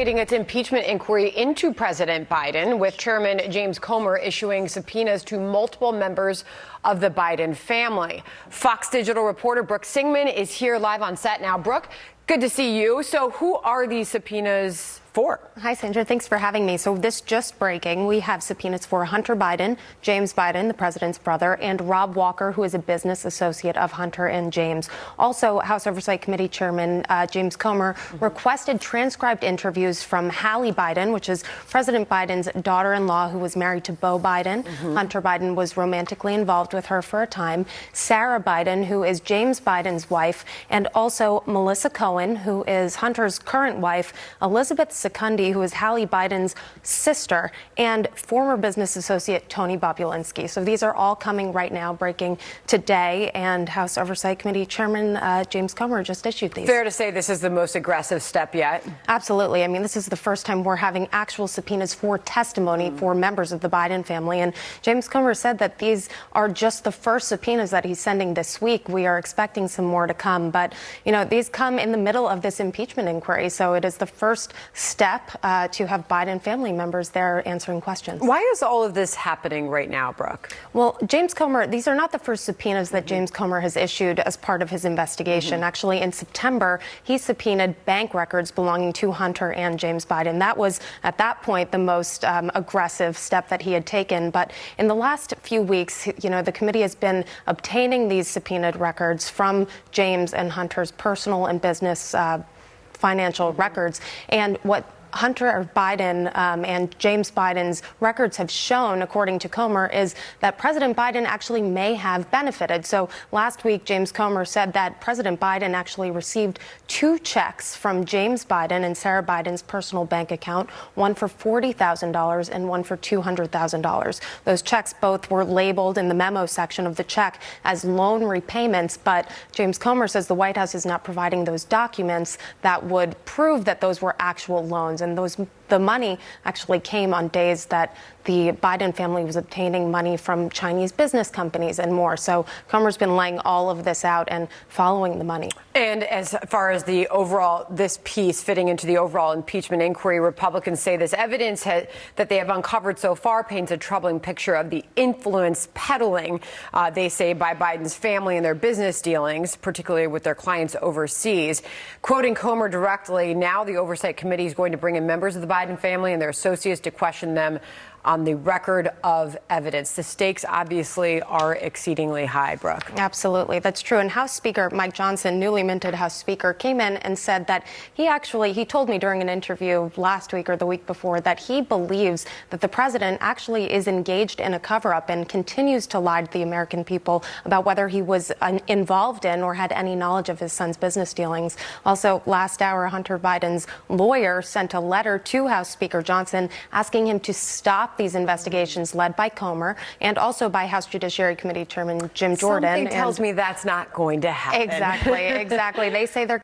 Its impeachment inquiry into President Biden, with Chairman James Comer issuing subpoenas to multiple members of the Biden family. Fox Digital reporter Brooke Singman is here live on set now. Brooke, good to see you. So who are these subpoenas for? Hi, Sandra. Thanks for having me. So this just breaking. We have subpoenas for Hunter Biden, James Biden, the president's brother, and Rob Walker, who is a business associate of Hunter and James. Also, House Oversight Committee Chairman James Comer requested transcribed interviews from Hallie Biden, which is President Biden's daughter-in-law, who was married to Beau Biden. Hunter Biden was romantically involved with her for a time. Sarah Biden, who is James Biden's wife, and also Melissa Cohen, who is Hunter's current wife, Elizabeth Secundi, who is Hallie Biden's sister, and former business associate Tony Bobulinski. So these are all coming right now, breaking today, and House Oversight Committee Chairman James Comer just issued these. Fair to say this is the most aggressive step yet? Absolutely. I mean, this is the first time we're having actual subpoenas for testimony for members of the Biden family, and James Comer said that these are just the first subpoenas that he's sending this week. We are expecting some more to come, but, you know, these come in the middle of this impeachment inquiry, so it is the first step to have Biden family members there answering questions. Why is all of this happening right now, Brooke? Well, James Comer, these are not the first subpoenas that James Comer has issued as part of his investigation. Actually, in September, he subpoenaed bank records belonging to Hunter and James Biden. That was, at that point, the most aggressive step that he had taken. But in the last few weeks, you know, the committee has been obtaining these subpoenaed records from James and Hunter's personal and business financial records. And what Hunter Biden and James Biden's records have shown, according to Comer, is that President Biden actually may have benefited. So last week, James Comer said that President Biden actually received 2 checks from James Biden and Sarah Biden's personal bank account, one for $40,000 and one for $200,000. Those checks both were labeled in the memo section of the check as loan repayments, but James Comer says the White House is not providing those documents that would prove that those were actual loans. And the money actually came on days that the Biden family was obtaining money from Chinese business companies and more. So Comer's been laying all of this out and following the money. And as far as the overall, this piece fitting into the overall impeachment inquiry, Republicans say this evidence that they have uncovered so far paints a troubling picture of the influence peddling, they say, by Biden's family and their business dealings, particularly with their clients overseas. Quoting Comer directly, now the Oversight Committee is going to bring in members of the Biden family and their associates to question them on the record of evidence. The stakes obviously are exceedingly high, Brooke. Absolutely. That's true. And House Speaker Mike Johnson, newly minted House Speaker, came in and said that he told me during an interview last week or the week before that he believes that the president actually is engaged in a cover-up and continues to lie to the American people about whether he was involved in or had any knowledge of his son's business dealings. Also, last hour, Hunter Biden's lawyer sent a letter to House Speaker Johnson asking him to stop these investigations led by Comer and also by House Judiciary Committee Chairman Jim Jordan. Something tells me that's not going to happen. Exactly. They say they're